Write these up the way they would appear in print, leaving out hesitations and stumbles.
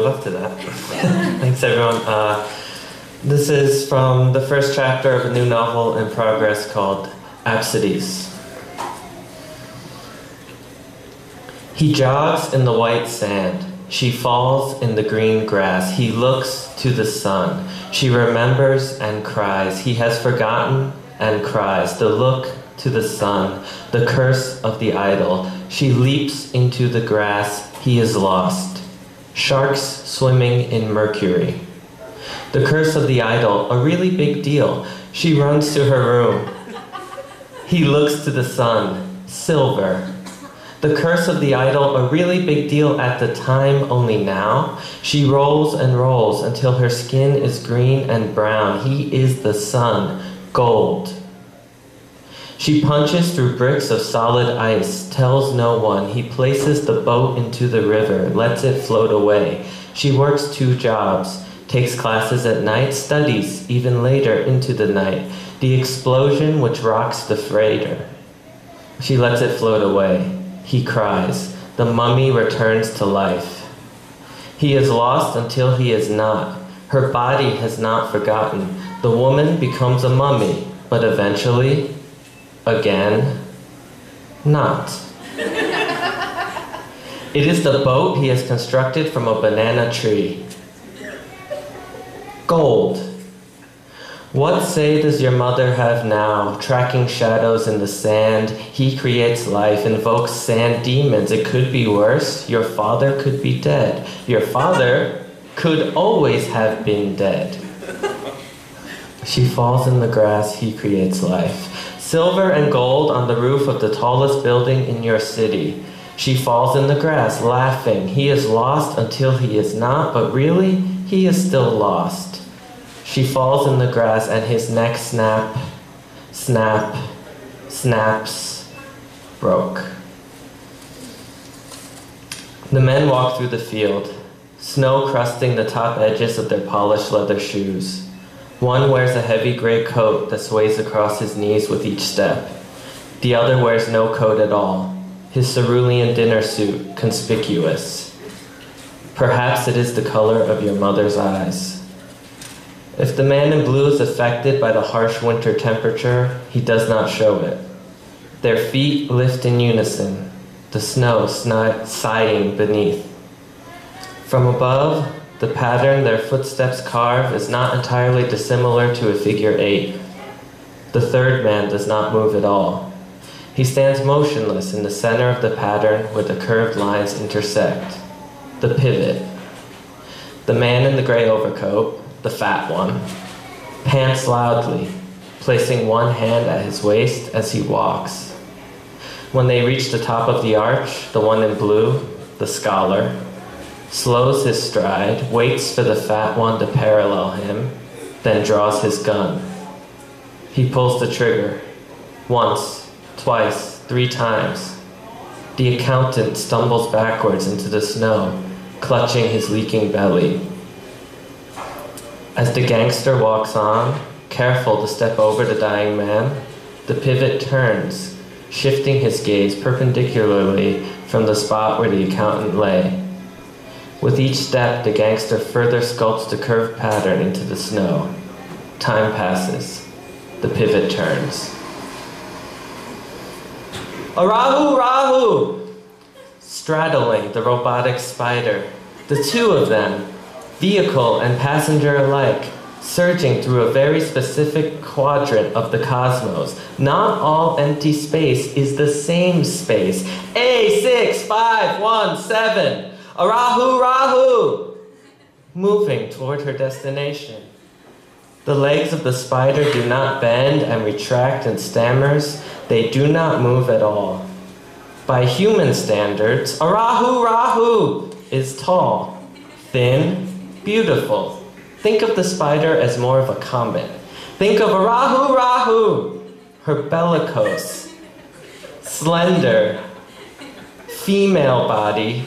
up to that. Thanks, everyone. This is from the first chapter of a new novel in progress called Absides. He jogs in the white sand. She falls in the green grass. He looks to the sun. She remembers and cries. He has forgotten and cries. The look to the sun, the curse of the idol. She leaps into the grass. He is lost. Sharks swimming in mercury. The curse of the idol, a really big deal. She runs to her room. He looks to the sun. Silver. The curse of the idol, a really big deal at the time, only now. She rolls and rolls until her skin is green and brown. He is the sun. Gold. She punches through bricks of solid ice, tells no one. He places the boat into the river, lets it float away. She works 2 jobs, takes classes at night, studies even later into the night. The explosion which rocks the freighter. She lets it float away. He cries. The mummy returns to life. He is lost until he is not. Her body has not forgotten. The woman becomes a mummy, but eventually, again, not. It is the boat he has constructed from a banana tree. Gold. What say does your mother have now, tracking shadows in the sand? He creates life, invokes sand demons. It could be worse. Your father could be dead. Your father could always have been dead. She falls in the grass. He creates life. Silver and gold on the roof of the tallest building in your city. She falls in the grass, laughing. He is lost until he is not, but really, he is still lost. She falls in the grass and his neck snaps, broke. The men walk through the field, snow crusting the top edges of their polished leather shoes. One wears a heavy gray coat that sways across his knees with each step. The other wears no coat at all, his cerulean dinner suit conspicuous. Perhaps it is the color of your mother's eyes. If the man in blue is affected by the harsh winter temperature, he does not show it. Their feet lift in unison, the snow sighing beneath. From above, the pattern their footsteps carve is not entirely dissimilar to a figure 8. The third man does not move at all. He stands motionless in the center of the pattern where the curved lines intersect. The pivot. The man in the gray overcoat, the fat one, pants loudly, placing one hand at his waist as he walks. When they reach the top of the arch, the one in blue, the scholar, slows his stride, waits for the fat one to parallel him, then draws his gun. He pulls the trigger. Once, twice, 3 times. The accountant stumbles backwards into the snow, clutching his leaking belly. As the gangster walks on, careful to step over the dying man, the pivot turns, shifting his gaze perpendicularly from the spot where the accountant lay. With each step, the gangster further sculpts the curved pattern into the snow. Time passes. The pivot turns. Rahu, Rahu! Straddling the robotic spider, the 2 of them, vehicle and passenger alike, surging through a very specific quadrant of the cosmos. Not all empty space is the same space. A6517! Rahu, Rahu! Moving toward her destination. The legs of the spider do not bend and retract and stammers. They do not move at all. By human standards, Rahu, Rahu is tall, thin, beautiful. Think of the spider as more of a comet. Think of Rahu, Rahu, her bellicose, slender, female body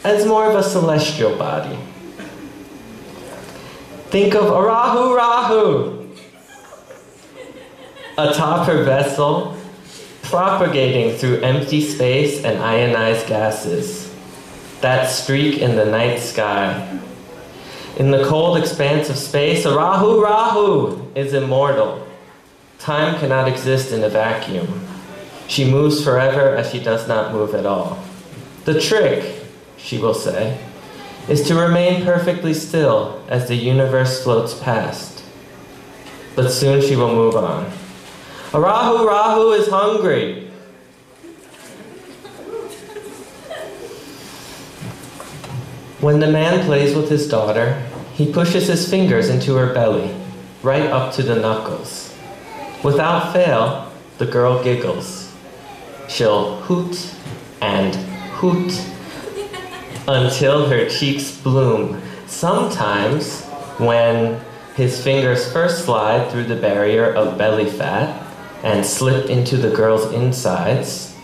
as more of a celestial body. Think of Rahu, Rahu atop her vessel, propagating through empty space and ionized gases. that streak in the night sky. In the cold expanse of space, a Rahu is immortal. Time cannot exist in a vacuum. She moves forever as she does not move at all. The trick, she will say, is to remain perfectly still as the universe floats past. But soon she will move on. A Rahu is hungry. When the man plays with his daughter, he pushes his fingers into her belly, right up to the knuckles. Without fail, the girl giggles. She'll hoot and hoot until her cheeks bloom. Sometimes, when his fingers first slide through the barrier of belly fat and slip into the girl's insides,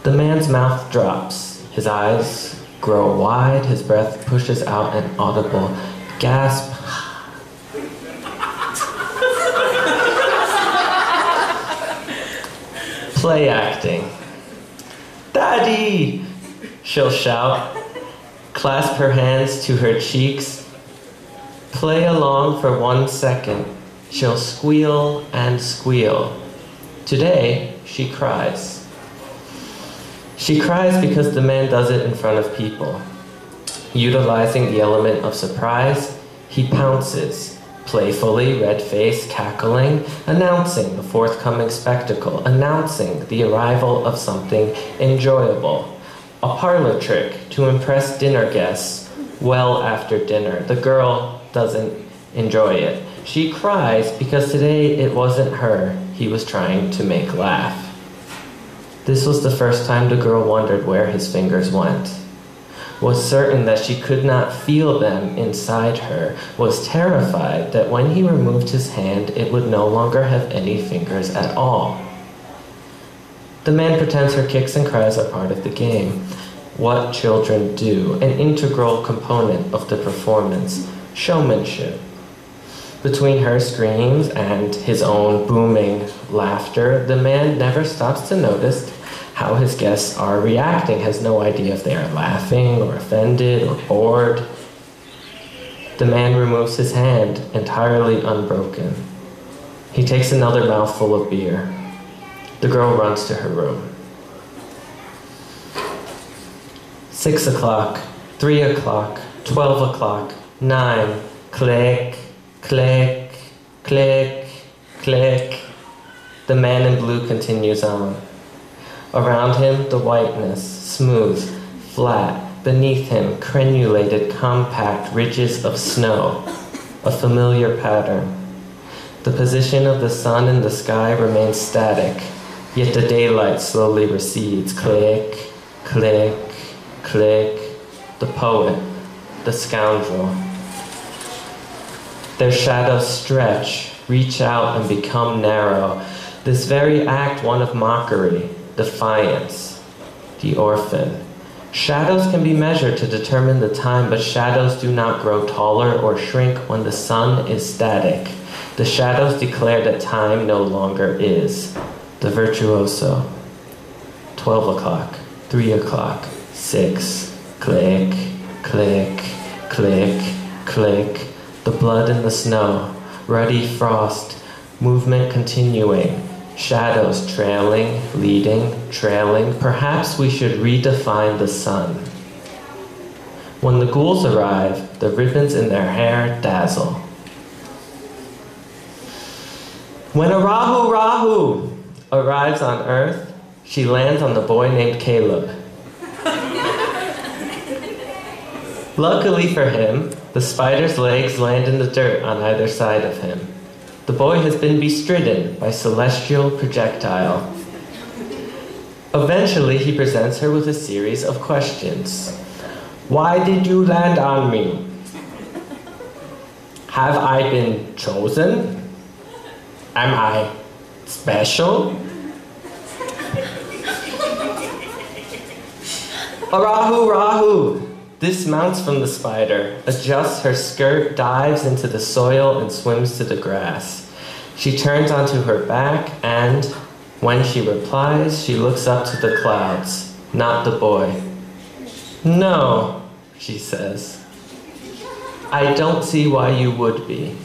the man's mouth drops, his eyes grow wide, his breath pushes out an audible gasp. Play acting. Daddy! She'll shout, clasp her hands to her cheeks. Play along for 1 second. She'll squeal and squeal. Today, she cries. She cries because the man does it in front of people. Utilizing the element of surprise, he pounces, playfully, red-faced, cackling, announcing the forthcoming spectacle, announcing the arrival of something enjoyable. A parlor trick to impress dinner guests well after dinner. The girl doesn't enjoy it. She cries because today it wasn't her he was trying to make laugh. This was the first time the girl wondered where his fingers went. Was certain that she could not feel them inside her, was terrified that when he removed his hand, it would no longer have any fingers at all. The man pretends her kicks and cries are part of the game. What children do, an integral component of the performance, showmanship. Between her screams and his own booming laughter, the man never stops to notice how his guests are reacting, has no idea if they are laughing or offended or bored. The man removes his hand, entirely unbroken. He takes another mouthful of beer. The girl runs to her room. 6 o'clock, 3 o'clock, 12 o'clock, 9, click, click, click, click. The man in blue continues on. Around him, the whiteness, smooth, flat. Beneath him, crenulated, compact ridges of snow. A familiar pattern. The position of the sun in the sky remains static, yet the daylight slowly recedes. Click, click, click. The poet, the scoundrel. Their shadows stretch, reach out and become narrow. This very act one of mockery, defiance. The orphan. Shadows can be measured to determine the time, but shadows do not grow taller or shrink when the sun is static. The shadows declare that time no longer is. The virtuoso. 12 o'clock, 3 o'clock, 6, click, click, click, click. The blood in the snow, ruddy frost, movement continuing, shadows trailing, leading, trailing. Perhaps we should redefine the sun. When the ghouls arrive, the ribbons in their hair dazzle. When a Rahu arrives on Earth, she lands on the boy named Caleb. Luckily for him, the spider's legs land in the dirt on either side of him. The boy has been bestridden by celestial projectile. Eventually, he presents her with a series of questions. Why did you land on me? Have I been chosen? Am I special? Rahu dismounts from the spider, adjusts her skirt, dives into the soil, and swims to the grass. She turns onto her back, and when she replies, she looks up to the clouds, not the boy. No, she says. I don't see why you would be.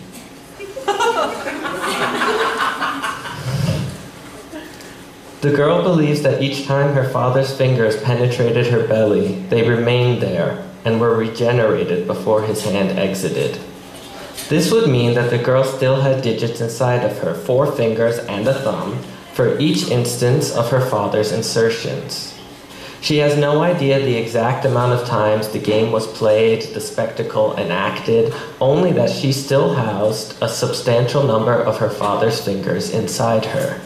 The girl believes that each time her father's fingers penetrated her belly, they remained there and were regenerated before his hand exited. This would mean that the girl still had digits inside of her, 4 fingers and a thumb, for each instance of her father's insertions. She has no idea the exact amount of times the game was played, the spectacle enacted, only that she still housed a substantial number of her father's fingers inside her.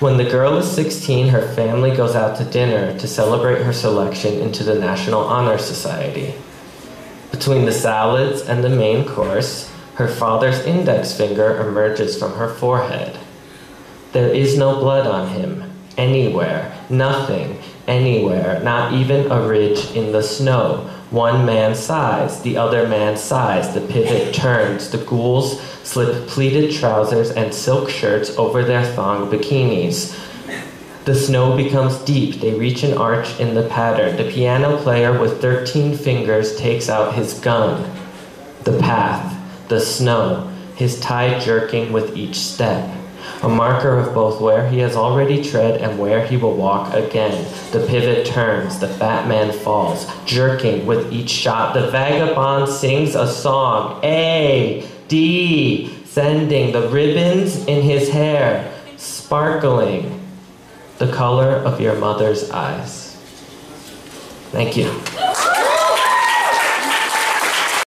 When the girl is 16, her family goes out to dinner to celebrate her selection into the National Honor Society. Between the salads and the main course, her father's index finger emerges from her forehead. There is no blood on him, anywhere, nothing, anywhere, not even a ridge in the snow. One man's size, the other man's size. The pivot turns. The ghouls slip pleated trousers and silk shirts over their thong bikinis. The snow becomes deep. They reach an arch in the pattern. The piano player with 13 fingers takes out his gun. The path, the snow, his tie jerking with each step. A marker of both where he has already tread and where he will walk again. The pivot turns, the fat man falls, jerking with each shot. The vagabond sings a song, A, D, sending the ribbons in his hair, sparkling, the color of your mother's eyes. Thank you.